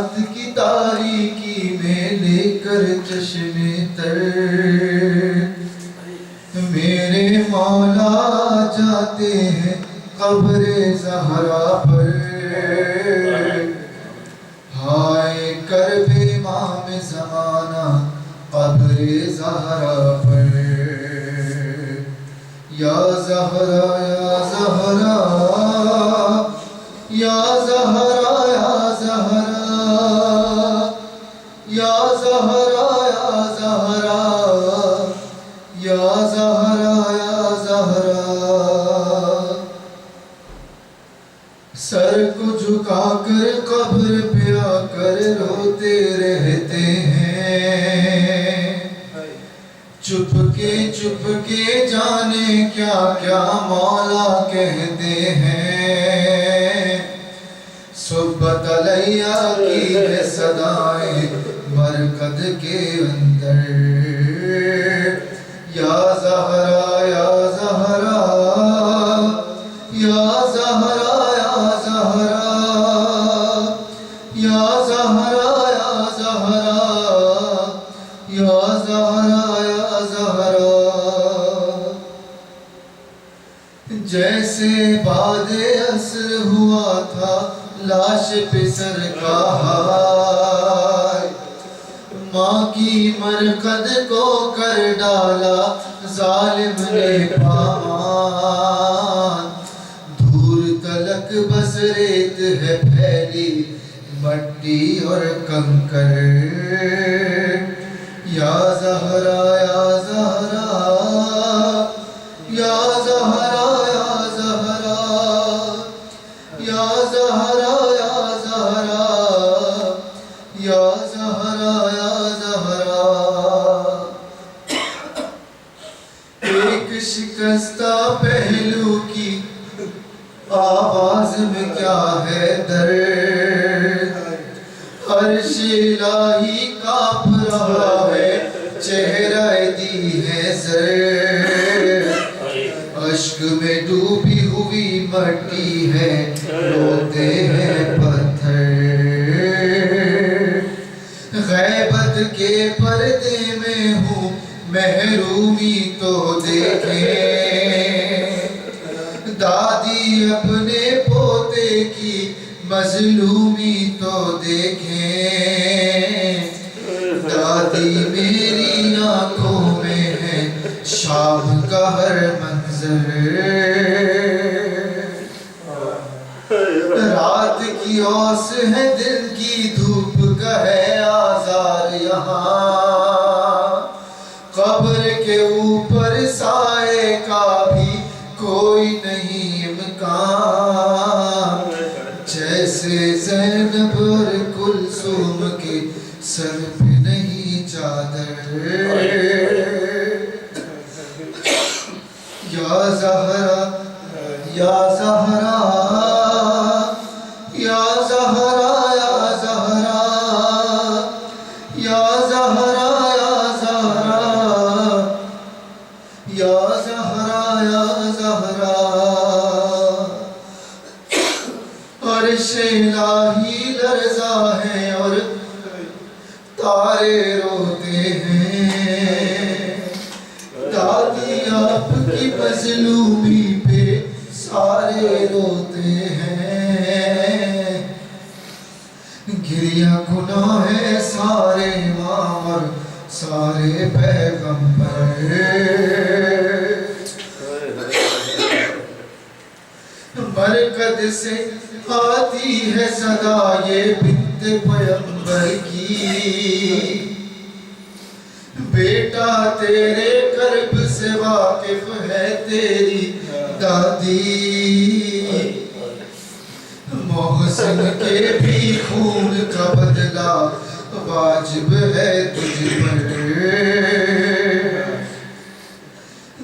رات کی تاریکی میں لے کر چشم تر میرے مولا جاتے ہیں قبر زہرا پر ہائے کرب امام زمانہ قبر زہرا پر یا زہرا یا زہرا یا زہرا یا زہرا یا زہرا یا زہرا یا زہرا یا زہرا سر کو جھکا کر قبر پہ آ کر روتے رہتے ہیں چپ کے جانے کیا کیا مولا کہتے ہیں صبح علیہ کی ہے صدائیں مرکد کے اندر یا زہرا یا زہرا یا زہرا یا زہرا یا زہرا یا زہرا یا زہرا یا زہرا جیسے بعد عصر ہوا تھا لاش پہ سر کا ہائے ماں کی مرقد کو کر ڈالا ظالم نے پامان دور تلک بس ریت ہے پھیلی مٹی اور کنکر یا زہرا یا زہرا یا زہرا یا زہرا یا زہرا یا زہرا یا زہرا یا زہرا ایک شکستہ پہلو کی آواز میں کیا ہے درد عرش الہی کانپ رہا ہے چہرہ دی ہے زر اشک میں ڈوبی ہوئی مٹی ہے روتے ہیں پتھر غیبت کے پردے میں ہوں محرومی تو دیکھیں دادی اپنے پوتے کی مظلومی تو دیکھیں دادی میری آنکھوں میں ہے شام کا ہر منظر رات کی اوس ہے دن کی دھوپ کا ہے آزار یہاں قبر کے اوپر سائے کا بھی کوئی نہیں امکان جیسے زینب اور کلثوم کے سر پہ نہیں چادر یا زہرا یا زہرا یا زہرا یا زہرا یا زہرا یا زہرا یا زہرا یا زہرا عرش الہی لرزا ہے اور تارے روتے ہیں دادی آپ کی مظلومی پہ سارے روتے ہیں گریہ گناہ ہے سارے امام اور سارے پیغمبر مرکد سے آتی ہے صدا یہ بنت پیغمبر کی بیٹا تیرے کرب سے واقف ہے تیری دادی محسن کے بھی خون کا بدلہ واجب ہے تجھ پر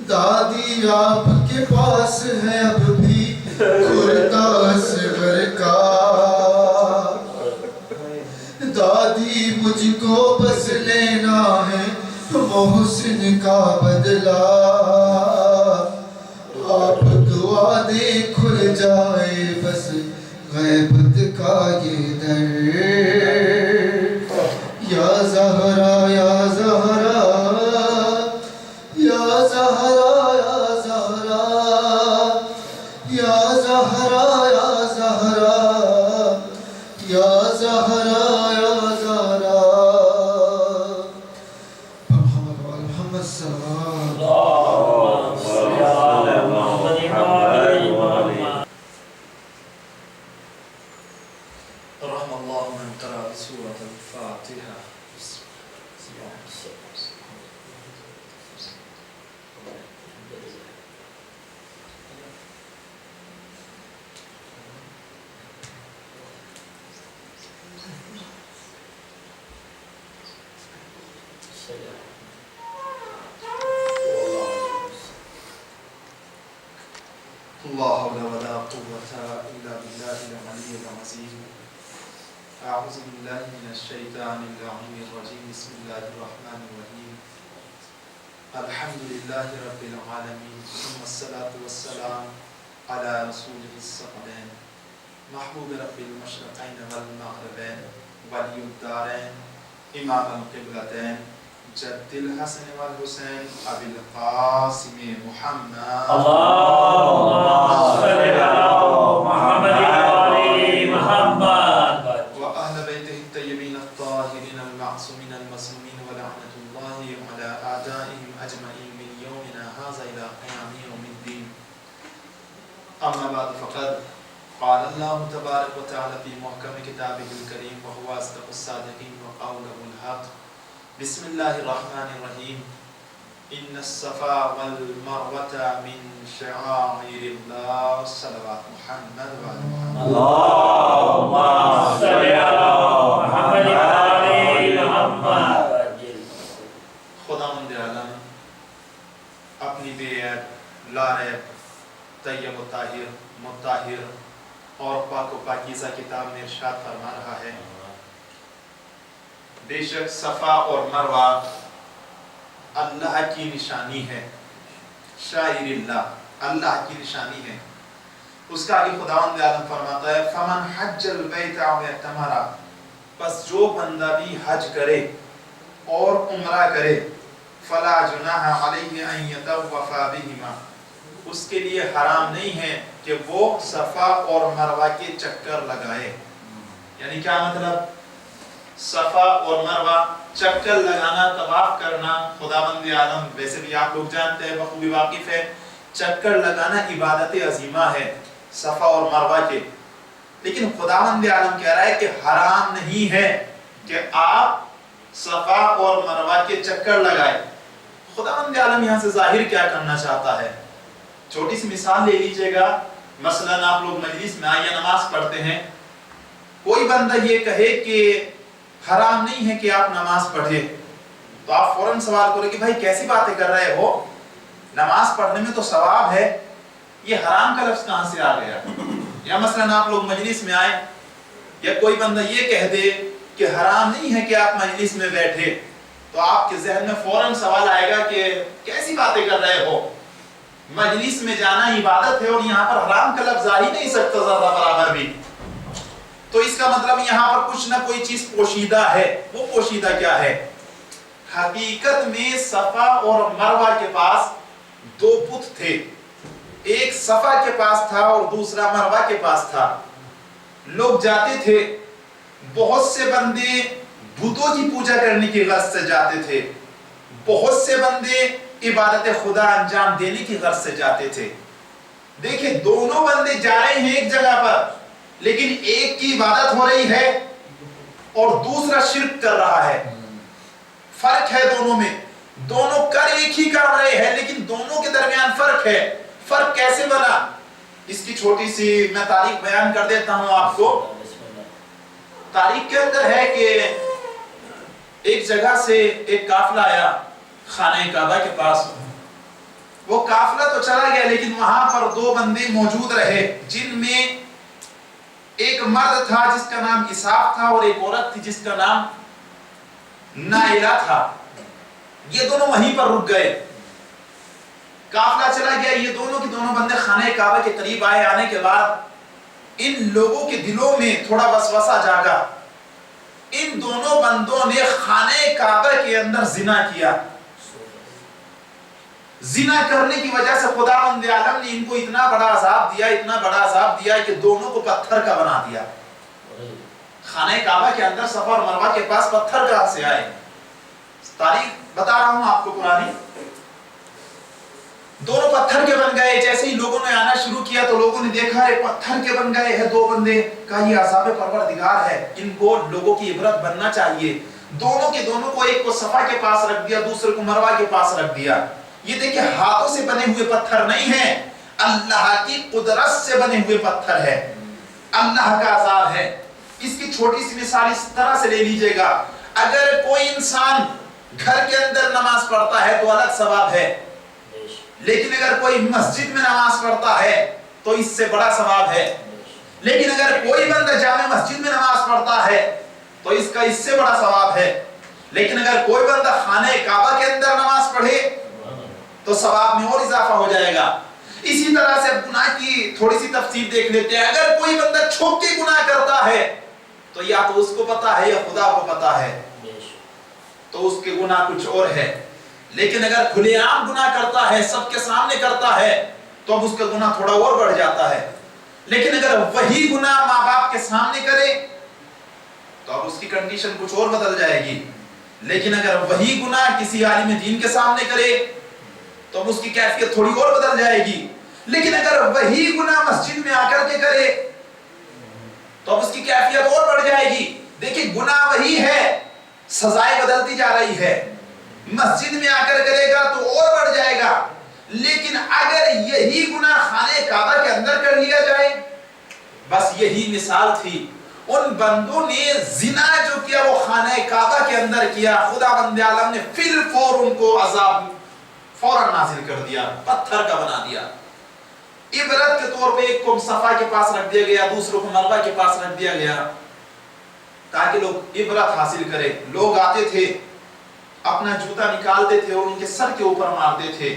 دادی آپ کے پاس ہے اب بھی کرتا اصغر کا دادی مجھ کو بس لینا ہے محسن کا بدلہ آپ دعا دے کھل جائے بس غیبت کا یہ در سورة الفاتحة. لا حول ولا قوة إلا بالله العلي العظيم. أعوذ بالله من الشيطان اللعين الرجيم. بسم الله الرحمن الرحيم. الحمد لله رب العالمين، ثم الصلاة والسلام على رسوله الثقلين محبوب رب المشرقين والمغربين ولي الدارين إمام القبلتين جد الحسن والحسين أبي القاسم محمد. اللهم صل على محمد وآل محمد وأهل بيته الطيبين الطاهرين المعصومين المسلمين، ولعنة الله على أعدائهم أجمعين من يومنا هذا إلى قيام يوم الدين. أما بعد، فقد قال الله تبارك وتعالى في محكم كتابه الكريم وهو أصدق الصادقين وقوله الحق. بسم الله الرحمن الرحيم. إن الصفا والمروة من شعائر الله. صلوات محمد وآل محمد. اللهم صل على محمد وآل محمد. خداوند عالم اپنی بیعت لارب طیب و طاہر مطہر اور پاک و پاکیزہ کتاب میں ارشاد فرما رہا ہے، بے شک صفا اور مروہ اللہ کی نشانی ہے، شاعر اللہ، اللہ کی نشانی ہے۔ اس کا آگے خداوند عالم فرماتا ہے فمن حج البیت او اعتمر، پس جو بندہ بھی حج کرے اور عمرہ کرے، فلا جناح علیہ ان یطوف بہما، اس کے لیے حرام نہیں ہے کہ وہ صفا اور مروہ کے چکر لگائے۔ یعنی کیا مطلب؟ صفا اور مروہ چکر لگانا، طواف کرنا، خداوند عالم ویسے بھی آپ لوگ جانتے ہیں، بخوبی واقف ہے، چکر لگانا عبادت عظیمہ ہے صفا اور مروہ کے، لیکن خداوند عالم کہہ رہا ہے کہ حرام نہیں ہے کہ آپ صفا اور مروہ کے چکر لگائے۔ خداوند عالم یہاں سے ظاہر کیا کرنا چاہتا ہے؟ چھوٹی سی مثال لے لیجئے گا، مثلا آپ لوگ مجلس میں آئیے، نماز پڑھتے ہیں، کوئی بندہ یہ کہے کہ حرام نہیں ہے کہ آپ نماز پڑھے، تو آپ فوراً سوال کریں کہ بھائی کیسی باتیں کر رہے ہو، نماز پڑھنے میں تو ثواب ہے، یہ حرام کا لفظ کہاں سے آ گیا؟ یا مثلا آپ لوگ مجلس میں آئے، یا کوئی بندہ یہ کہہ دے کہ حرام نہیں ہے کہ آپ مجلس میں بیٹھے، تو آپ کے ذہن میں فوراً سوال آئے گا کہ کیسی باتیں کر رہے ہو، مجلس میں جانا عبادت ہے اور یہاں پر حرام کا لفظ آ ہی نہیں سکتا ذرہ برابر بھی۔ تو اس کا مطلب یہاں پر کچھ نہ کوئی چیز پوشیدہ ہے۔ وہ پوشیدہ کیا ہے؟ حقیقت میں صفا اور مروہ کے پاس دو بت تھے، ایک صفا کے پاس تھا اور دوسرا مروہ کے پاس تھا۔ لوگ جاتے تھے، بہت سے بندے بتوں کی پوجا کرنے کی غرض سے جاتے تھے، بہت سے بندے عبادت خدا انجام دینے کی غرض سے جاتے تھے۔ دیکھیں دونوں بندے جا رہے ہیں ایک جگہ پر، لیکن ایک کی عبادت ہو رہی ہے اور دوسرا شرک کر رہا ہے۔ فرق ہے دونوں میں، دونوں کر ایک ہی کام رہے ہیں لیکن دونوں کے درمیان فرق ہے۔ فرق کیسے بنا؟ اس کی چھوٹی سی میں تاریخ بیان کر دیتا ہوں آپ کو۔ تاریخ کے اندر ہے کہ ایک جگہ سے ایک قافلہ آیا خانہ کعبہ کے پاس، وہ قافلہ تو چلا گیا لیکن وہاں پر دو بندے موجود رہے، جن میں ایک مرد تھا جس کا نام اسحاق تھا اور ایک عورت تھی جس کا نام نائلہ تھا۔ یہ دونوں وہیں پر رک گئے، قافلہ چلا گیا، یہ دونوں کے دونوں بندے خانہ کعبہ کے قریب آئے۔ آنے کے بعد ان لوگوں کے دلوں میں تھوڑا وسوسہ جاگا، ان دونوں بندوں نے خانہ کعبہ کے اندر زنا کیا۔ زنا کرنے کی وجہ سے خداوند عالم نے ان کو اتنا بڑا عذاب دیا، اتنا بڑا عذاب دیا کہ دونوں کو پتھر کا بنا دیا۔ خانہ کعبہ کے اندر صفا اور مروہ کے پاس پتھر کہاں سے آئے؟ تاریخ بتا رہا ہوں آپ کو پرانی۔ दोनों पत्थर के बन गए। जैसे ही लोगों ने आना शुरू किया तो लोगों ने देखा अरे पत्थर के बन गए हैं दो बंदे, कहा ये अज़ाब परवरदिगार है, इनको लोगों की इबरत बनना चाहिए। दोनों के दोनों को, एक को सफा के पास रख दिया, दूसरे को मरवा के पास रख दिया। ये देखिए हाथों से बने हुए पत्थर नहीं है, अल्लाह की कुदरत से बने हुए पत्थर है, अल्लाह का अज़ाब है। इसकी छोटी सी मिसाल इस तरह से ले लीजिएगा, अगर कोई इंसान घर के अंदर नमाज पढ़ता है तो अलग सवाब है, लेकिन अगर कोई मस्जिद में नमाज पढ़ता है तो इससे बड़ा सवाब है। लेकिन अगर कोई बंदा जामे मस्जिद में नमाज पढ़ता है तो इसका इससे बड़ा सवाब है। लेकिन अगर कोई बंदा खाने काबा के अंदर नमाज पढ़े तो सवाब में और इजाफा हो जाएगा। इसी तरह से गुनाह की थोड़ी सी तफसील देख लेते हैं। अगर कोई बंदा छुप के गुनाह करता है तो या तो उसको पता है या खुदा को पता है, तो उसके गुनाह कुछ और है। लेकिन अगर खुलेआम गुनाह करता है, सबके सामने करता है, तो अब उसका गुनाह थोड़ा और बढ़ जाता है। लेकिन अगर वही गुनाह माँ बाप के सामने करे तो अब उसकी कंडीशन कुछ और बदल जाएगी। लेकिन अगर वही गुनाह किसी आलिम दीन के सामने करे तो अब उसकी कैफियत थोड़ी और बदल जाएगी। लेकिन अगर वही गुनाह मस्जिद में आकर के करे तो अब उसकी कैफियत और बढ़ जाएगी। देखिए गुनाह वही है, सजाएं बदलती जा रही है। मस्जिद में आकर करेगा तो और बढ़ जाएगा। लेकिन अगर यही गुनाह खाने काबा के अंदर कर लिया जाए, बस यही मिसाल थी। उन बंदों ने जिना जो किया वो खाने काबा के अंदर किया, खुदावंद आलम ने फिर फौर उनको अजाब फौरन नाजिल कर दिया, पत्थर का बना दिया। इबरत के तौर पे एक को सफा के पास रख दिया गया, दूसरों को मरवा के पास रख दिया गया, ताकि लोग इबरत हासिल करें। लोग आते थे, अपना जूता निकालते थे और उनके सर के ऊपर मारते थे।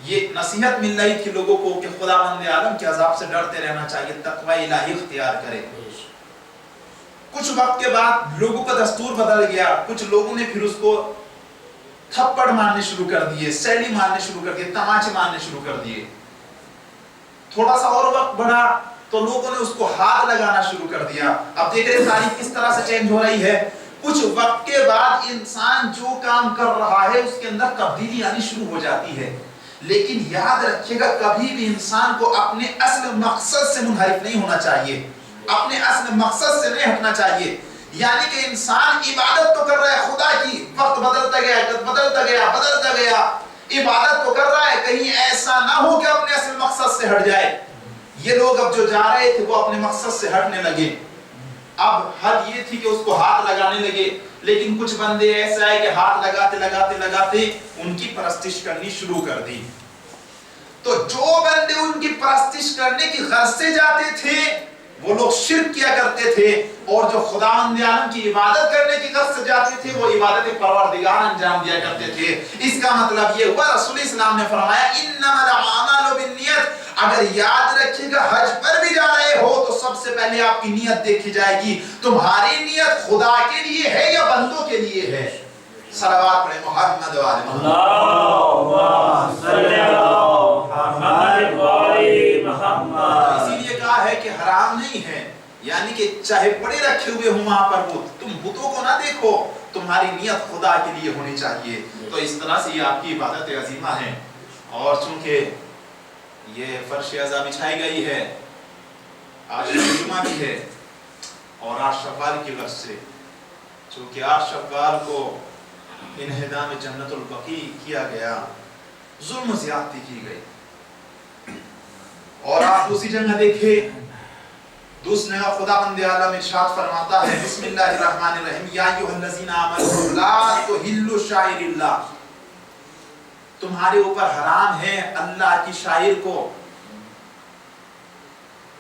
ये नसीहत मिल रही थी लोगों को कि खुदावंद आलम के अजाब से डरते रहना चाहिए, तकवा इलाही इख्तियार करें। कुछ वक्त के बाद लोगों का दस्तूर बदल गया। कुछ लोगों ने फिर उसको थप्पड़ मारने शुरू कर दिए, सैली मारने शुरू कर दिए, तमाचे मारने शुरू कर दिए। थोड़ा सा और वक्त बढ़ा तो लोगों ने उसको हाथ लगाना शुरू कर दिया। अब देख रहे तारीख किस तरह से चेंज हो रही है। कुछ वक्त के बाद इंसान जो काम कर रहा है उसके अंदर तब्दीली आनी शुरू हो जाती है। लेकिन याद रखिएगा, कभी भी इंसान को अपने असल मकसद से मुनहरिफ नहीं होना चाहिए, अपने असल मकसद से नहीं हटना चाहिए। यानी कि इंसान इबादत तो कर रहा है खुदा की, वक्त बदलता गया, बदलता गया, इबादत तो कर रहा है, कहीं ऐसा ना हो कि अपने असल मकसद से हट जाए। ये लोग अब जो जा रहे थे वो अपने मकसद से हटने लगे। अब हद ये थी कि उसको हाथ लगाने लगे। लेकिन कुछ बंदे ऐसा है कि हाथ लगाते उनकी परस्तिश करनी शुरू कर दी। तो जो बंदे उनकी परस्तिश करने की गर्ज से जाते थे वो लोग शिर्क किया करते थे, और जो खुदावंद आलम की इबादत करने की गर्ज से जाते थे वो इबादत परवरदिगार अंजाम दिया करते थे। इसका मतलब ये हुआ, रसूल इस्लाम ने फरमाया इन्नमल अमालु बिन्नियत। अगर याद रखिएगा, हज पर भी जा रहे हो तो सबसे पहले आपकी नियत देखी जाएगी, तुम्हारी नियत खुदा के लिए है या बंदों के लिए है। सलवात पढ़े मोहम्मद वाले मोहम्मद। इसीलिए कहा है कि हराम नहीं है, यानी कि चाहे पड़े रखे हुए हो वहां पर बुत, तुम बुतों को ना देखो, तुम्हारी नियत खुदा के लिए होनी चाहिए। तो इस तरह से ये आपकी इबादत अजीमा है। और चूंकि ये फर्श अज़ा बिछाई गई है, आज जुम्मा भी है और आज शव्वाल की गर्ज से, चूंकि आज शव्वाल को इन्हिदाम जन्नतुल बकी किया गया, जुल्म ज़्यादती की गई। और आप दूसरी जगह देखें, दूसरी जगह खुदावंद आलम इरशाद फरमाता है बिस्मिल्लाहिर्रहमानिर्रहीम या अय्युहल्लज़ीना आमनू ला तुहिल्लु शाइरिल्लाह। तुम्हारे ऊपर हराम है अल्लाह की शायर को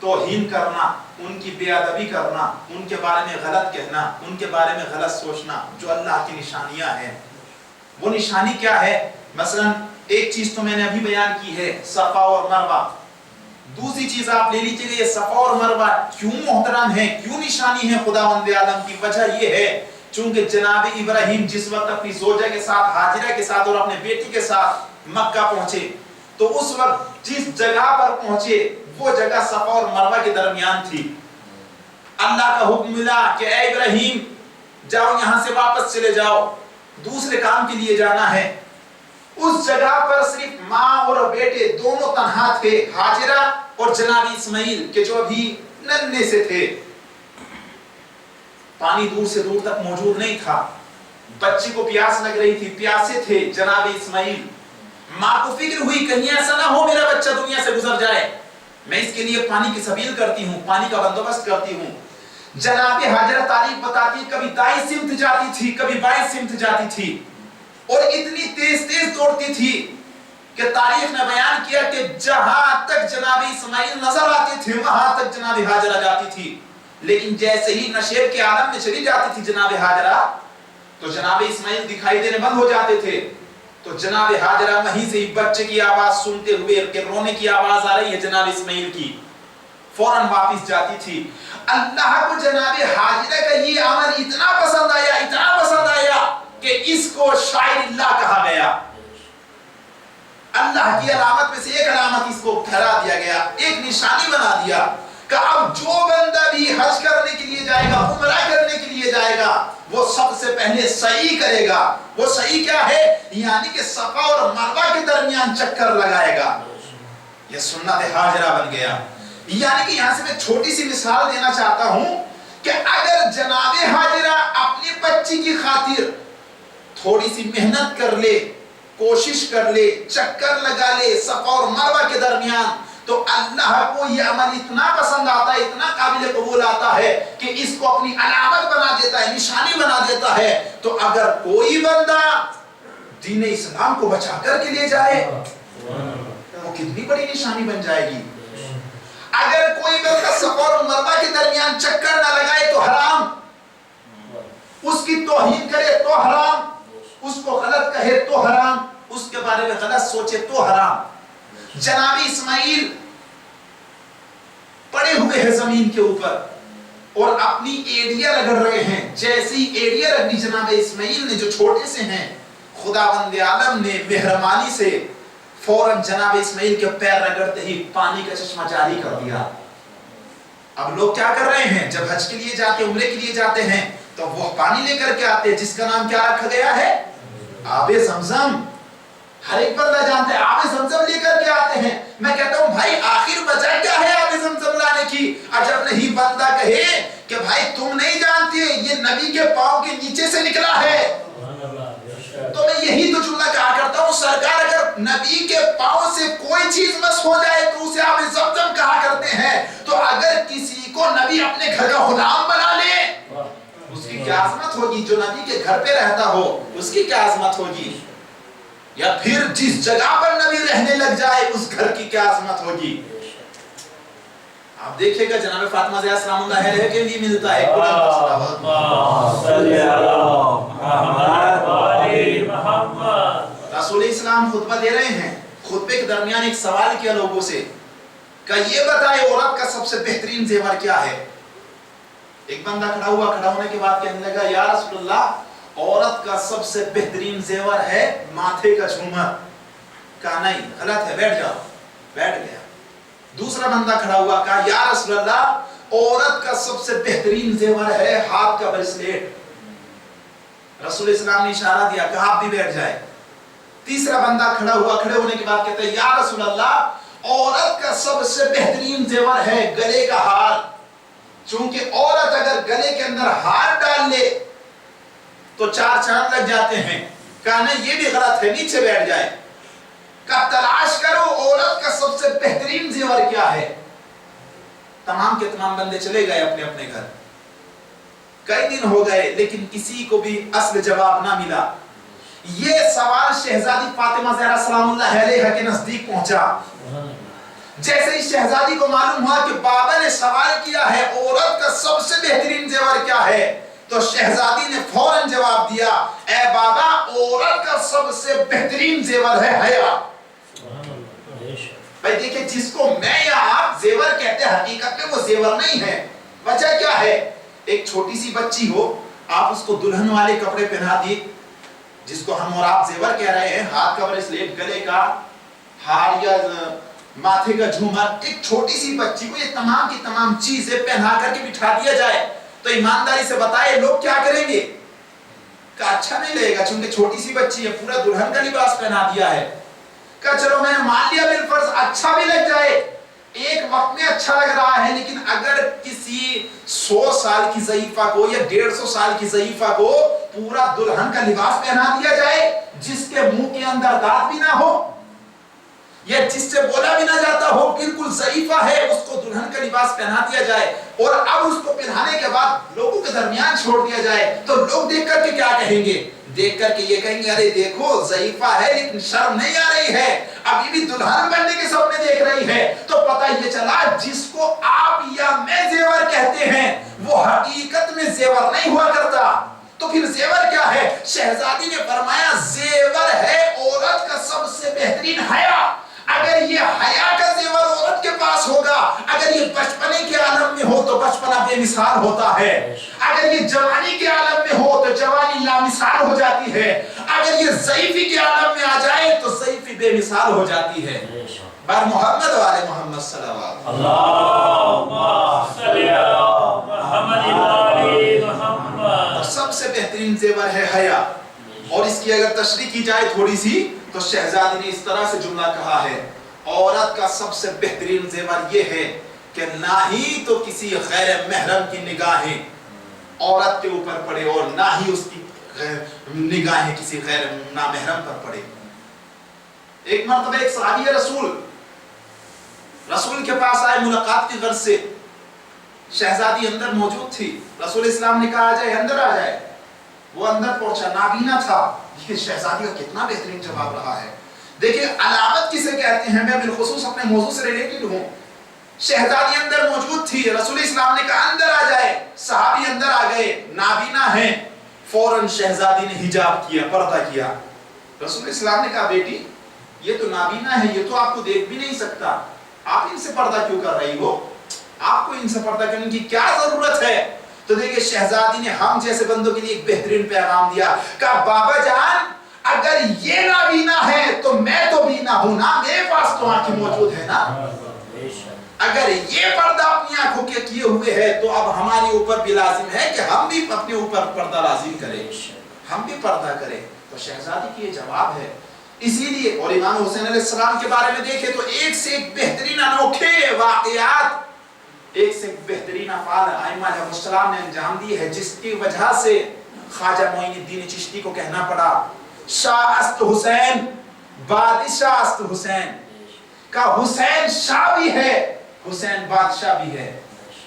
तौहीन करना, उनकी बेअदबी करना, उनके बारे में गलत कहना, उनके बारे में गलत सोचना, जो अल्लाह की निशानियां हैं। वो निशानी क्या है? मसलन एक चीज तो मैंने अभी बयान की है, सफा और मरवा। दूसरी चीज आप ले लीजिएगा, ये सफा और मरवा क्यों मोहतरम है, क्यों निशानी है खुदावंद आलम की? वजह ये है चूंकि जनाब इब्राहिम जिस वक्त अपनी जोजा के साथ, हाजिरा के साथ और अपने बेटी के साथ मक्का पहुंचे, तो उस वक्त जिस जगह पर पहुंचे वो जगह सफा और मरवा के दरमियान थी। अल्लाह का हुक्म मिला कि ऐ इब्राहिम जाओ, यहां से वापस चले जाओ, दूसरे काम के लिए जाना है। उस जगह पर सिर्फ माँ और बेटे दोनों तन्हा थे, हाजिरा और जनाब इस्माइल के जो अभी नन्हे से थे। पानी दूर से दूर तक मौजूद नहीं था। बच्ची को प्यास लग रही थी, प्यासे थे जनाब इस्माइल। माँ को फिक्र हुई कहीं ऐसा ना हो मेरा बच्चा दुनिया से गुजर जाए, मैं इसके लिए पानी की सबील करती हूँ, पानी का बंदोबस्त करती हूँ। जनाब हाजिरा तारीख बताती, कभी दाएं सिमत जाती थी, कभी बाएं सिमत जाती थी, और इतनी तेज तेज दौड़ती थी कि तारीख ने बयान किया कि जहां तक जनाब इस्माइल नजर आते थे वहां तक जनाब हाजिरा जाती थी। लेकिन जैसे ही नशेब के आलम में चली जाती थी जनाब हाजिरा, तो जनाब इस्माइल दिखाई देने बंद हो जाते थे। तो जनाब हाजिरा वहीं से ही बच्चे की आवाज सुनते हुए कि रोने की आवाज आ रही है जनाब इस्माइल की, फौरन वापस जाती थी। अल्लाह को जनाब हाजिरा का ये अमल इतना पसंद आया, इतना पसंद आया कि इसको शायरिल्लाह कहा गया। अल्लाह की अलामत में से एक अलामत इसको ठहरा दिया गया, एक निशानी बना दिया कि अब जो बंदा भी हज करने के लिए जाएगा, उम्रा करने के लिए जाएगा, वो सबसे पहले सही करेगा। वो सही क्या है? यानी कि सफा और मरवा के दरमियान चक्कर लगाएगा। ये सुन्नत हाजिरा बन गया। यानी कि यहां से मैं छोटी सी मिसाल देना चाहता हूं कि अगर जनाबे हाजिरा अपनी बच्ची की खातिर थोड़ी सी मेहनत कर ले, कोशिश कर ले, चक्कर लगा ले सफा और मरवा के दरमियान, तो अल्लाह को यह अमल इतना पसंद आता है, इतना काबिल कबूल आता है कि इसको अपनी अलामत बना देता है, निशानी बना देता है। तो अगर कोई बंदा दीन इस्लाम को बचा कर के ले जाए तो वो कितनी बड़ी निशानी बन जाएगी। अगर कोई बंदा सफा और मरवा के दरमियान चक्कर ना लगाए तो हराम, उसकी तौहीन करे तो हराम, उसको गलत कहे तो हराम, उसके बारे में गलत सोचे तो हराम। जनाब इस्माइल पड़े हुए हैं जमीन के ऊपर और अपनी एड़ियां रगड़ रहे हैं। जैसे ही एड़ियां रगड़ी जनाब इस्माइल ने, जो छोटे से हैं, खुदावंद आलम ने मेहरबानी से फौरन जनाब इस्माइल के पैर रगड़ते ही पानी का चश्मा जारी कर दिया। अब लोग क्या कर रहे हैं? जब हज के लिए जाते, उम्रे के लिए जाते हैं, तो वो पानी लेकर के आते हैं जिसका नाम क्या रखा गया है? आबे ज़मज़म। हर एक बंदा जानता है आबे ज़मज़म लेकर के आते हैं। मैं कहता हूं भाई आखिर वजह क्या है आबे ज़मज़म लाने की? अजब नहीं बंदा कहे कि भाई तुम नहीं जानते ये नबी के पांव के नीचे से निकला है। तो मैं यही तो जुमला कहा करता हूं, सरकार अगर नबी के पांव से कोई चीज मस हो जाए तो उसे आबे ज़मज़म कहा करते हैं। तो अगर किसी को नबी अपने घर का गुलाम बना ले, उसकी क्या अजमत होगी? जो नबी के घर पे रहता हो उसकी क्या अजमत होगी? या फिर जिस जगह पर नबी रहने लग जाए उस घर की क्या अजमत होगी? आप देखिएगा जनाब फातिमा ज़हरा सलामुल्लाह अलैहा के लिए मिलता है रसूल इस्लाम खुतबा दे रहे हैं। खुतबे के दरमियान एक सवाल किया लोगों से कि ये बताए औरत का सबसे बेहतरीन जेवर क्या है? एक बंदा खड़ा हुआ, खड़ा होने के बाद कहने लगा या रसूलल्लाह औरत का सबसे बेहतरीन जेवर है माथे का झूमर। कहा नहीं, गलत है, बैठ जाओ। बैठ गया। दूसरा बंदा खड़ा हुआ, कहा या रसूलल्लाह औरत का सबसे बेहतरीन जेवर है हाथ का ब्रेसलेट। रसूल इस्लाम ने इशारा दिया, कहा आप भी बैठ जाए। तीसरा बंदा खड़ा हुआ, खड़े होने के बाद कहता है या रसूलल्लाह औरत का सबसे बेहतरीन जेवर है गले का हार। चूंकि औरत अगर गले के अंदर हार डाल ले तो चार चांद लग जाते हैं। कहा नहीं, ये भी गलत है, नीचे बैठ जाए। का तलाश करो औरत का सबसे बेहतरीन जेवर क्या है। तमाम के तमाम बंदे चले गए अपने अपने घर। कई दिन हो गए लेकिन किसी को भी असल जवाब ना मिला। ये सवाल शहजादी फातिमा ज़हरा सलामुल्लाह अलैहा के नजदीक पहुंचा। जैसे ही शहजादी को मालूम हुआ कि बाबा ने सवाल किया है औरत का सबसे बेहतरीन जेवर क्या है, तो शहजादी ने फौरन जवाब दिया, ए बाबा औरत का सबसे बेहतरीन जेवर है हया। भाई देखिए, जिसको मैं या आप जेवर कहते हैं हकीकत में वो जेवर नहीं है। वजह क्या है? एक छोटी सी बच्ची हो, आप उसको दुल्हन वाले कपड़े पहना दिए, जिसको हम और आप जेवर कह रहे हैं, हाथ का ब्रेसलेट, गले का हार या माथे का झूमर। एक छोटी सी बच्ची को ये तमाम की तमाम चीजें पहना करके बिठा दिया जाए तो ईमानदारी से बताए लोग क्या करेंगे? कहा अच्छा नहीं लगेगा चूंकि छोटी सी बच्ची है, पूरा दुल्हन का लिबास पहना दिया है। कहा चलो मैंने मान लिया बिलफर्ज अच्छा भी लग जाए, एक वक्त में अच्छा लग रहा है, लेकिन अगर किसी 100 साल की ज़ईफ़ा को या 150 साल की ज़ईफ़ा को पूरा दुल्हन का लिबास पहना दिया जाए, जिसके मुंह के अंदर दांत भी ना हो या जिससे बोला भी ना जाता हो, बिल्कुल ज़ईफ़ा है, उसको दुल्हन का लिबास पहना दिया जाए और अब उसको पहनाने के बाद लोगों के दरमियान छोड़ दिया जाए, तो लोग देख करके क्या कहेंगे? देख करके ये कहेंगे अरे देखो ज़ईफ़ा है लेकिन शर्म नहीं आ रही है, अभी भी दुल्हन बनने के सपने देख रही है। तो पता ये चला जिसको आप या मैं जेवर कहते हैं वो हकीकत में जेवर नहीं हुआ करता। तो फिर जेवर क्या है? शहजादी ने फरमाया जेवर है औरत का सबसे बेहतरीन हया। अगर ये हया का जेवर औरत के पास होगा, अगर ये बचपने के आलम में हो तो बचपना बेमिसाल होता है, अगर ये जवानी के आलम में हो तो जवानी लामिसाल हो जाती है, अगर ये ज़ईफ़ी के आलम में आ जाए तो ज़ईफ़ी बेमिसाल हो जाती है। बार मोहम्मद वाले मोहम्मद सल्लल्लाहु अलैहि वसल्लम। सबसे बेहतरीन जेवर है हया। और इसकी अगर तशरीह की जाए थोड़ी सी तो शहजादी ने इस तरह से जुमला कहा है, औरत का सबसे बेहतरीन जेवर ये है कि ना ही तो किसी गैर महरम की निगाहें औरत के ऊपर पड़े और ना ही उसकी निगाहें किसी गैर नामहरम पर पड़े। एक मर्तबा एक सहाबी रसूल के पास आए मुलाकात की गर्ज से, शहजादी अंदर मौजूद थी, रसूल इस्लाम ने कहा आ जाए, अंदर आ जाए। वो अंदर पहुंचा, नाबीना था। देखिए शहजादी का कितना बेहतरीन जवाब रहा है। देखिए अलामत किसे कहते हैं, मैं बिलखुसूस अपने मौजू से रिलेटेड हूं। शहजादी अंदर मौजूद थी, रसूल इस्लाम ने कहा अंदर आ जाए, सहाबी अंदर आ गए, नाबीना है। फौरन शहजादी ने हिजाब किया, पर्दा किया। रसूल इस्लाम ने कहा बेटी ये तो नाबीना है, ये तो आपको देख भी नहीं सकता, आप इनसे पर्दा क्यों कर रही हो? आपको इनसे पर्दा करने की क्या जरूरत है? तो देखिए शहजादी ने हम जैसे बंदों के लिए एक बेहतरीन पैगाम दिया। कहा बाबा जान अगर ये नाबीना है तो मैं तो बीना हूं ना, मेरे पास तो आंखें मौजूद है ना। अगर ये पर्दा अपनी आंखों के किए हुए है तो अब हमारे ऊपर भी लाजिम है कि हम भी अपने ऊपर पर्दा लाजिम करें, हम भी पर्दा करें। तो शहजादी की ये जवाब है। इसीलिए और इमाम हुसैन अलैहिस्सलाम के बारे में देखें तो एक से एक बेहतरीन अनोखे वाक़यात, एक से एक बेहतरीन अफ़आल आइम्मा अलैहिस्सलाम ने अंजाम दी है, जिसकी वजह से ख्वाजा मोइनुद्दीन चिश्ती को कहना पड़ा शाह अस्त हुसैन बादशाह अस्त हुसैन। का हुसैन शाह भी है, हुसैन बादशाह भी है।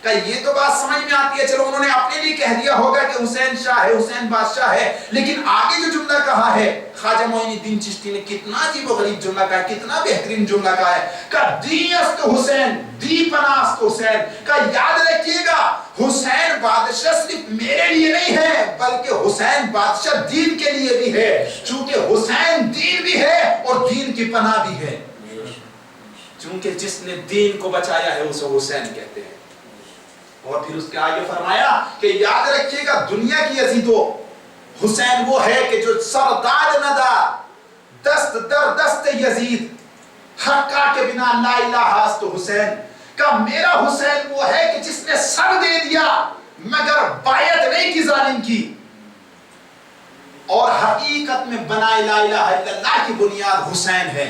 का ये तो बात समझ में आती है, चलो उन्होंने अपने लिए कह दिया होगा कि हुसैन शाह है, हुसैन बादशाह है, लेकिन आगे जो जुमला कहा है ख्वाजा मोइनुद्दीन चिश्ती ने कितना अजीब-ओ-गरीब जुमला कहा है, कितना बेहतरीन जुमला कहा है। का दीस्त हुसैन दी पनास्त हुसैन। का याद रखिएगा हुसैन बादशाह सिर्फ मेरे लिए नहीं है बल्कि हुसैन बादशाह दीन के लिए भी है, चूंकि हुसैन दीन भी है और दीन की पनाह भी है। चूंकि जिसने दीन को बचाया है उसे हुसैन कहते हैं। और फिर उसके आगे फरमाया कि याद रखिएगा दुनिया की अजीजों हुसैन वो है कि जो सरदाद नदा दस्त दर दस्त यजीद हक्का के बिना ला इलाहा तो हुसैन। का मेरा हुसैन वो है कि जिसने सर दे दिया मगर बायत नहीं की जालिम की, और हकीकत में बनाए ला इलाहा इल्लल्लाह की बुनियाद हुसैन है।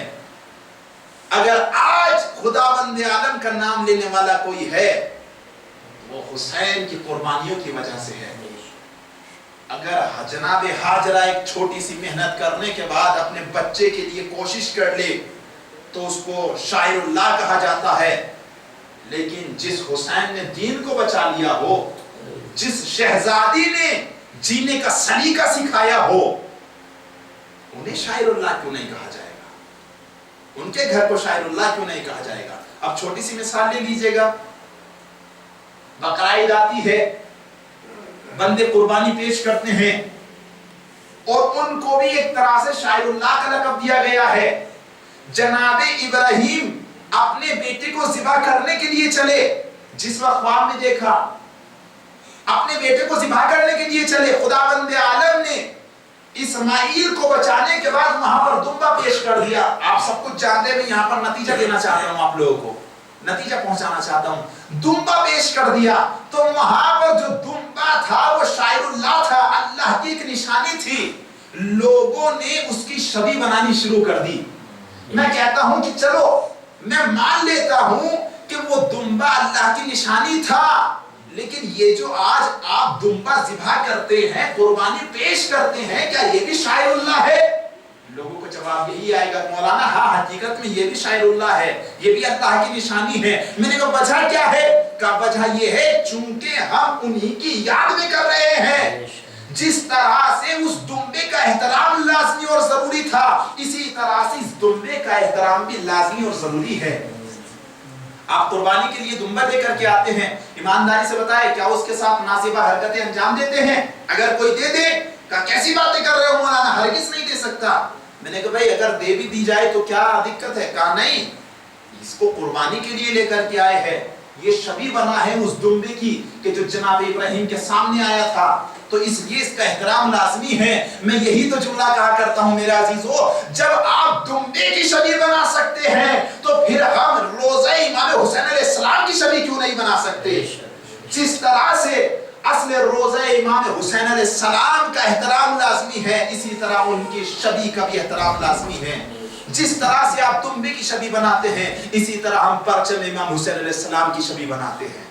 अगर आज खुदावंद आलम का नाम लेने वाला कोई है वो हुसैन की कुर्बानियों की वजह से है। अगर जनाब हाजरा एक छोटी सी मेहनत करने के बाद अपने बच्चे के लिए कोशिश कर ले तो उसको शायरुल्लाह कहा जाता है, लेकिन जिस हुसैन ने दीन को बचा लिया हो, जिस शहजादी ने जीने का सलीका सिखाया हो, उन्हें शायरुल्लाह क्यों नहीं कहा जाएगा? उनके घर को शायरुल्लाह क्यों नहीं कहा जाएगा? अब छोटी सी मिसाल ले लीजिएगा, बकरा ईद आती है, बंदे कुर्बानी पेश करते हैं और उनको भी एक तरह से शायरुल्लाह का लक़ब दिया गया है। जनाबे इब्राहिम अपने बेटे को ज़िबा करने के लिए चले, जिस वक्त ख्वाब में देखा अपने बेटे को ज़िबा करने के लिए चले, खुदावंद आलम ने इस्माइल को बचाने के बाद वहां पर दुम्बा पेश कर दिया। आप सब कुछ जानते हैं, मैं यहाँ पर नतीजा देना चाहता हूँ, आप लोगों को नतीजा पहुंचाना चाहता हूं। दुम्बा पेश कर दिया तो वहां पर जो दुम्बा था वो शायरुल्लाह था, अल्लाह की एक निशानी थी, लोगों ने उसकी छवि बनानी शुरू कर दी। मैं कहता हूं कि चलो मैं मान लेता हूं कि वो दुम्बा अल्लाह की निशानी था, लेकिन ये जो आज आप दुम्बा ज़िबा करते हैं, कुर्बानी पेश करते हैं, क्या ये भी शायरुल्लाह है? लोगों को जवाब यही आएगा, मौलाना हाँ हकीकत में ये भी शायरुल्लाह है, ये भी अल्लाह की निशानी है। मैंने कहा वजह क्या है? का वजह ये है चूंकि हम उन्हीं की याद में कर रहे हैं। जिस तरह से उस दुम्बे का एहतराम लाज़मी और जरूरी था, इसी तरह से इस दुम्बे का एहतराम भी लाज़मी और जरूरी है। आप कुर्बानी के लिए दुम्बा लेकर के आते हैं, ईमानदारी से बताएं क्या उसके साथ नाज़िबा हरकतें अंजाम देते हैं? अगर कोई दे दे, का कैसी बातें कर रहे हो मौलाना, हरगिज़ नहीं दे सकता। मैंने कहा भाई अगर दे भी दी जाए तो क्या दिक्कत है? कहा नहीं, इसको कुर्बानी के लिए लेकर के आए हैं, ये छवि बना है उस दुम्बे की कि जो जनाब इब्राहिम के सामने आया था, तो इसलिए इसका एहतराम लाजमी है। मैं यही तो जुमला कहा करता हूं मेरे अजीजों, जब आप दुम्बे की छवि बना सकते हैं तो फिर हम रोज़ा इमाम हुसैन अलैहिस्सलाम की छवि क्यों नहीं बना सकते? जिस तरह से असले रोज़ा इमाम हुसैन अलैहिस्सलाम का एहतराम लाजमी है, इसी तरह उनकी छवि का भी एहतराम लाजमी है। जिस तरह से आप दुम्बे की छवि बनाते हैं, इसी तरह हम परचम इमाम हुसैन अलैहिस्सलाम की छवि बनाते हैं।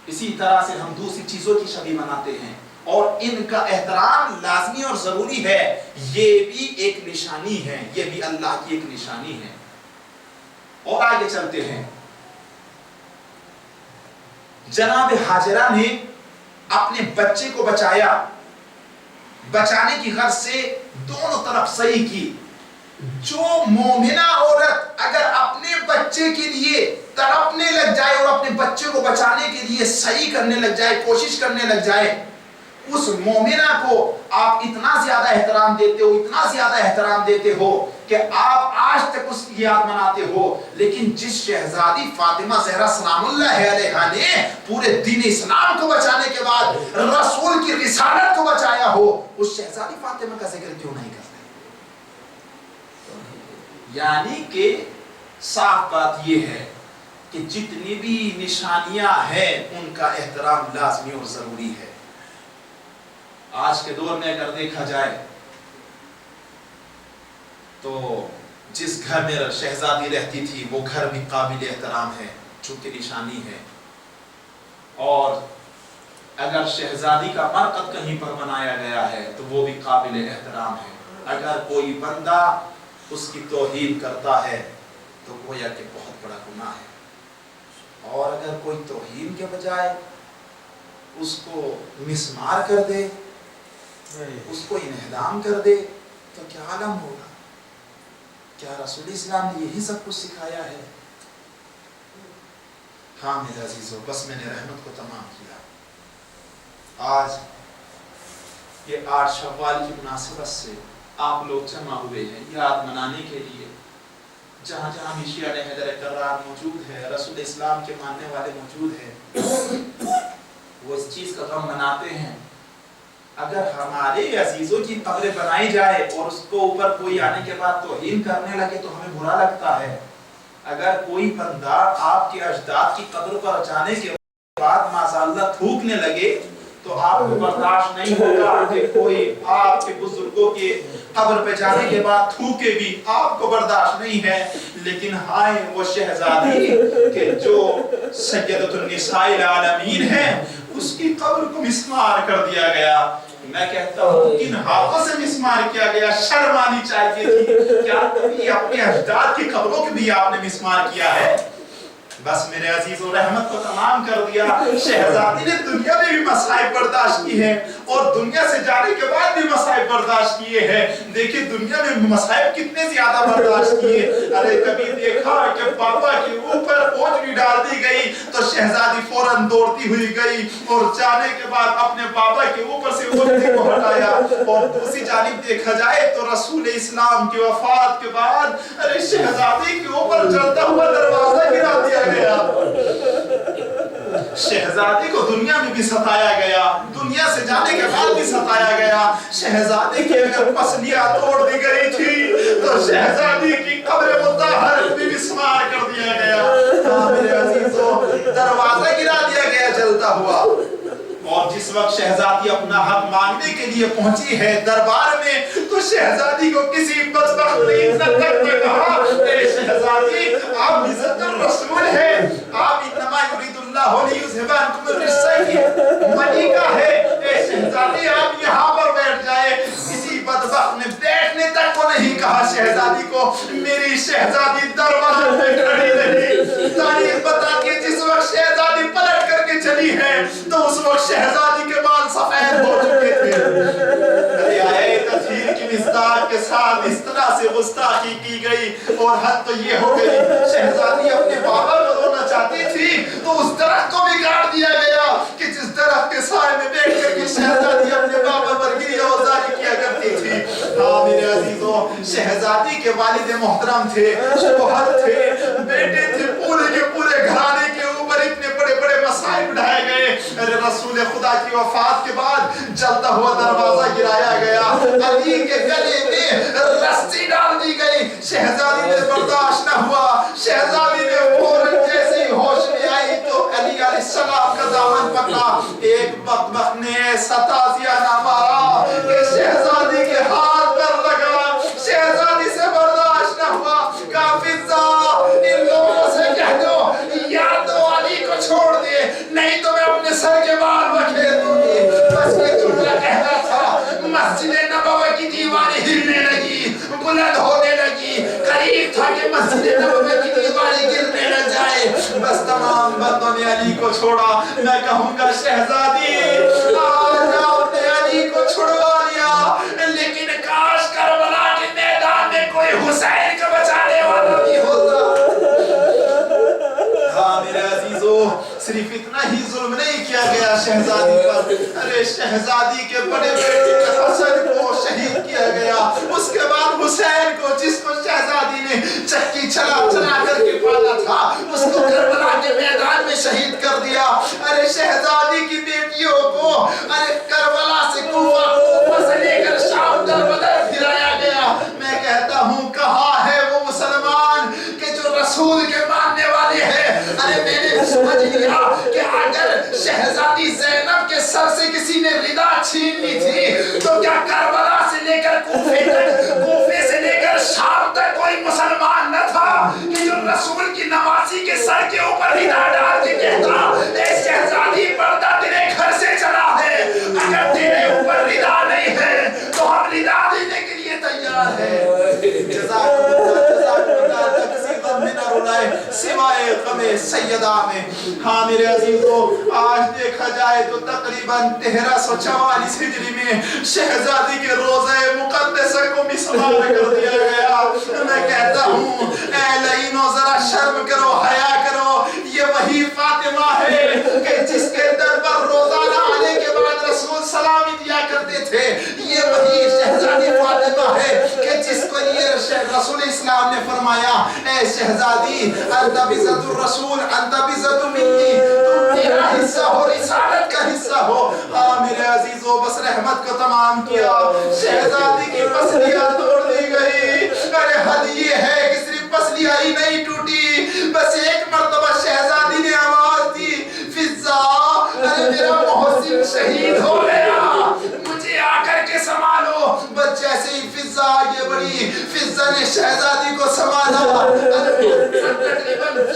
इसी तरह से हम दूसरी चीजों की छवि बनाते हैं, और इनका एहतराम लाजमी और जरूरी है। ये भी एक निशानी है, ये भी अल्लाह की एक निशानी है। और आगे चलते हैं। जनाब हाजरा ने अपने बच्चे को बचाया, बचाने की गर्ज से दोनों तरफ सही की। जो मोमिना औरत अगर अपने बच्चे के लिए तड़पने लग जाए और अपने बच्चे को बचाने के लिए सही करने लग जाए, कोशिश करने लग जाए, उस मोमिना को आप इतना ज्यादा एहतराम देते हो, इतना ज्यादा एहतराम देते हो कि आप आज तक उसकी याद मनाते हो। लेकिन जिस शहजादी फातिमा ज़हरा सलामुल्लाह अलैहा ने पूरे दीन इस्लाम को बचाने के बाद रसूल की रिसालत को बचाया हो, उस शहजादी फातिमा का जिक्र क्यों नहीं करते? यानी कि साफ बात यह है कि जितनी भी निशानियां हैं उनका एहतराम लाजमी और जरूरी है। आज के दौर में अगर देखा जाए तो जिस घर में शहजादी रहती थी वो घर भी काबिल एहतराम है, चूंकि निशानी है। और अगर शहजादी का मरकत कहीं पर बनाया गया है तो वो भी काबिल एहतराम है। अगर कोई बंदा उसकी तौहीन करता है तो गोया कि बहुत बड़ा गुनाह है। और अगर कोई तौहीन के बजाय उसको मिसमार कर दे, उसको इन्हदाम कर दे, तो क्या आलम होगा? क्या रसूल इस्लाम ने यही सब कुछ सिखाया है? हाँ मेरे अजीजों, बस मैंने रहमत को तमाम किया। आज ये 8 शव्वाल की मुनासिबत से आप लोग जमा हुए हैं याद मनाने के लिए। जहाँ जहाँ मिशिया ने हैदर कर्रार मौजूद है, रसूल इस्लाम के मानने वाले मौजूद हैं, वो इस चीज़ का गम मनाते हैं। अगर हमारे अजीजों की कब्रें बनाई जाए और उसको ऊपर कोई आने के बाद तौहीन करने लगे तो हमें बुरा लगता है। अगर कोई बंदा आपके अजदाद की कब्र पर जाने के बाद माशाअल्लाह थूकने लगे तो आपको बर्दाश्त नहीं होगा कि कोई आपके बुजुर्गों के कब्र पे जाने के बाद थूके भी, आपको बर्दाश्त नहीं है। लेकिन हाय वो शहजादी के जो सय्यदतुन निसाइल आलमीन है, उसकी कब्र को मिस्मार कर दिया गया। मैं कहता हूँ किन हाथों से मिस्मार किया गया, शर्म आनी चाहिए थी। क्या कभी अपने अजदाद की कब्रों के भी आपने मिस्मार किया है? बस मेरे अजीजों, रहमत को तमाम कर दिया। शहजादी ने दुनिया में भी मसाइब बर्दाश्त की है और दुनिया से जाने के बाद भी मसाइब बर्दाश्त किए हैं। देखिए दुनिया में मसाइब कितने ज्यादा बर्दाश्त किए। अरे कभी देखा कि बाबा के ऊपर ओढ़नी डाल दी गई तो शहजादी फौरन दौड़ती हुई गई और जाने के बाद अपने बाबा के ऊपर से ओढ़नी को हटाया। और दूसरी जानिब देखा जाए तो रसूल इस्लाम की वफात के बाद अरे शहजादी के ऊपर जलता हुआ दरवाजा गिरा दिया गया। शहजादी को दुनिया में भी सताया गया, दुनिया से जाने के बाद भी सताया गया। शहजादी की अगर पसलियां तोड़ दी गई थी तो शहजादी की कब्र मुतहर भी मिस्मार कर दिया गया। हाँ मेरे अजीजों, दरवाजा गिरा दिया गया जलता हुआ। और जिस वक्त शहजादी अपना हक मांगने के लिए पहुंची है दरबार में, तो शहजादी को किसी बदबख्त ने इज्जत तक में कहा, ए शहजादी आप इज्जतुर रसूल है, आप इन्नमा युरिदुल्लाहु लियुज़हिबा अन्कुम रिज्सा की मलिका है, ए शहजादी आप यहाँ पर बैठ जाए। किसी बदबख्त ने बैठने तक को नहीं कहा शहजादी को। मेरी शहजादी दरवाजे पे खड़ी रही। तारीख बताती है जिस वक्त शहजादी पलट करके चली है तो उस वक्त शहजादी के बाल सफेद हो चुके थे। आए तस्वीर की मिस्दाक के साथ इस तरह से गुस्ताखी की गई और हद तो ये हो गई, शहजादी अपने बाबा को रोना चाहती थी तो उस दरख्त को बिगाड़ दिया गया कि जिस दरख्त के साए में बैठ करके शहजादी अपने बाबा पर गिरियावज़ारी किया करती थी। हाँ मेरे अजीजों, शहजादी के वालिद मोहतरम थे, शौहर थे, बेटे थे, पूरे के पूरे घराने के ऊपर इतने बड़े बड़े मसाइब उठाए गए। अरे रसूल खुदा की वफात के बाद जलता हुआ दरवाजा गिराया गया, अली के गले में रस्सी डाल दी गई। शहजादी ने बर्दाश्त न हुआ, शहजादी ने फौरन जैसे ही होश में आई तो अली अलैहिस्सलाम का दामन पकड़ा। एक बदबख्त ने ऐसा ताज़िया ना मारा कि शहजादी के हाथ पर लगा। शहजादी से बर्दाश्त न हुआ, काफिज़ा इन लोगों से कह दो या तो अली को छोड़ दे, नहीं तो मैं अपने सर के बाल बखेर दूंगी। बस ये जुमला कहना था, मस्जिद नबवी की दीवारें हिलने लगी, बुलंद होने लगी, करीब था कि मस्जिद नबवी की दीवारें गिरने न जाए। बस तमाम बंदों ने अली को छोड़ा। मैं कहूँगा शहजादी आज आपने अली को छुड़वा लिया, लेकिन काश करबला के मैदान में कोई हुसैन को बचाने वाला भी होता। हाँ मेरे अजीजों, सिर्फ इतना ही जुल्म नहीं किया गया शहजादी पर, अरे शहजादी के बड़े बेटे हसन को शहीद किया गया। उसके बाद हुसैन को, जिसको शहजादी ने चक्की चला चला करके पाला था, उसको करबला के मैदान में शहीद कर दिया। अरे शहजादी की बेटियों को अरे करबला से कूफा, कूफा से लेकर शाम तक बदर फिराया गया। मैं कहता हूँ कहाँ है वो मुसलमान के जो रसूल के मानने वाले हैं। अरे मैंने समझ लिया कि अगर शहजादी ज़ैनब के सर से किसी ने रिदा छीन ली थी तो क्या करबला से लेकर कूफे तक, कूफे से लेकर शाम तक कोई मुसलमान न था कि जो रसूल की नवासी के सर के ऊपर रिदा डाल के कहता, ए शहजादी पर्दा तेरे घर से चला है, अगर तेरे ऊपर रिदा नहीं है तो हम रिदा देने के लिए तैयार हैं। सिवाय गमे सैयदा में। हाँ मेरे अजीजों, आज देखा जाए तो तकरीबन 1344 हिजरी में शहजादी के रोज़े मुक़द्दसा को मिसमार कर दिया गया। मैं कहता हूँ ऐ लईनो जरा शर्म करो, हया करो। ये वही फातिमा है कि जिसके दर पर रोजाना आने के बाद रसूल सलामी दिया करते थे। ये वही शहजादी फातिमा है कि जिसको ये रसूल इस्लाम ने फरमाया, ऐ शहजादी अंत बिज़्ज़तुर रसूल अंत बिज़्ज़तु मिन्नी, तुम मेरा हिस्सा हो, रिसालत का हिस्सा हो। हाँ मेरे अजीजों, बस रहमत को तमाम किया, शहजादी की पसलियां तोड़ दी गई। अरे हद ये है कि सिर्फ पसलियां ही नहीं टूटी, बस एक मर्तबा शहजादी ने आवाज दी, फिज़्ज़ा अरे मेरा मोहसिन शहीद हो गया, मुझे आकर के संभालो। बस जैसे ही फिज़्ज़ा आगे बढ़ी, फिज़्ज़ा ने शहजादी को संभाला।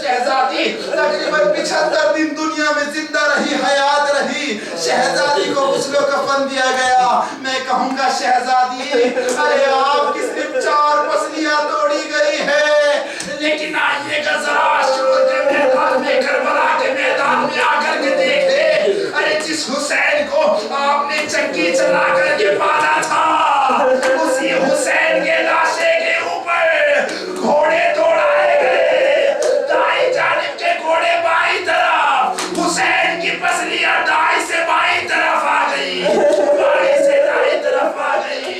शहजादी तकरीबन 75 दिन दुनिया में जिंदा रही, हयात रही। शहजादी को गुस्लो कफन दिया गया। मैं कहूँगा शहजादी अरे आपकी सिर्फ 4 पसलियां तोड़ी गई है, लेकिन आइएगा जरा शुरू के मैदान में, करबला के मैदान में आकर के देखे। अरे जिस हुसैन को आपने चक्की चला करके पाला था, उसी हुसैन के लाशे के ऊपर घोड़े दौड़ाए गए। दाई जानिब के घोड़े बाई तरफ, हुसैन की पसलियां दाई से बाई तरफ आ गई, बाई से दाई तरफ आ गई।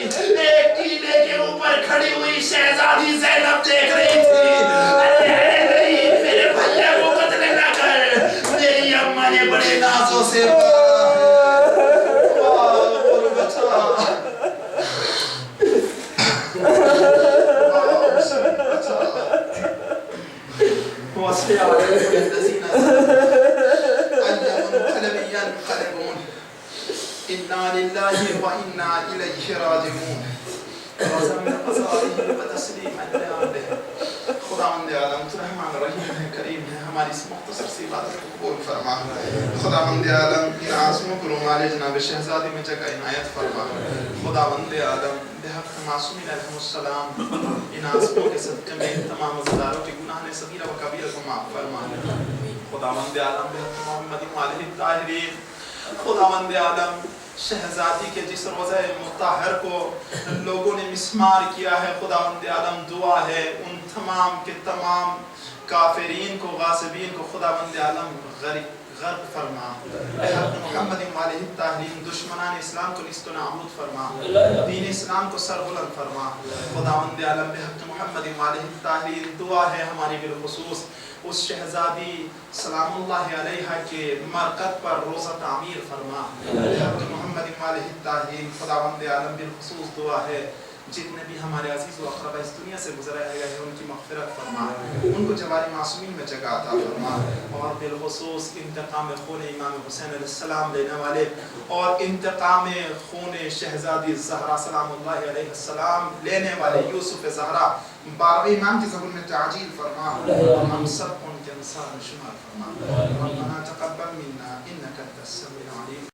एक टीले के ऊपर खड़ी हुई शहजादी ज़ैनब देख रही थी। अरे नहीं, मेरे भैया को कत्ल न कर, मेरी अम्मा ने बड़े नाजों से وإنا إليه راجعون وزمن قضائه وتسليم أنبيائه خداوند عالم تو رحمان رحیم ہے کریم ہے ہماری اس مختصر سی عبادت کو قبول فرما خداوند عالم ان عاصموں کو رومال جناب شہزادی میں جگہ عنایت فرما خداوند عالم بحق معصومین علیہ السلام ان عاصموں کے صدقے میں تمام عزاداروں کے گناہ صغیرہ و کبیرہ کو معاف فرما خداوند عالم بحق محمد علیہ الطاہرین خداوند عالم شہزادی کے جس روزہ مطہر کو لوگوں نے مسمار کیا ہے خداوند عالم دعا ہے ان تمام کے تمام کافرین کو غاصبین کو خداوند عالم غرق فرما بحق محمد علیہ الطاہرین دشمنان اسلام کو نیست و نابود فرما دین اسلام کو سربلند فرما خداوند عالم بحق محمد علیہ الطاہرین دعا ہے ہماری بالخصوص اس شہزادی سلام اللہ علیہ کے مرقد پر روزہ تعمیر فرما بحق محمد علیہ الطاہرین خداوند عالم بالخصوص دعا ہے جتنے بھی ہمارے عزیز و اقربا اس دنیا سے گزرے گئے ہیں ان کی مغفرت فرما ان کو جواری معصومین میں جگہ عطا فرما اور بالخصوص انتقام خون امام حسین علیہ السلام لینے والے اور انتقام خون شہزادی زہرا سلام اللہ علیہ السلام لینے والے یوسف زہرا بارہویں امام کی زبان میں تعجیل فرما ہم سب ان کے انصار میں شمار فرما ربنا تقبل منا انک انت السمیع العلیم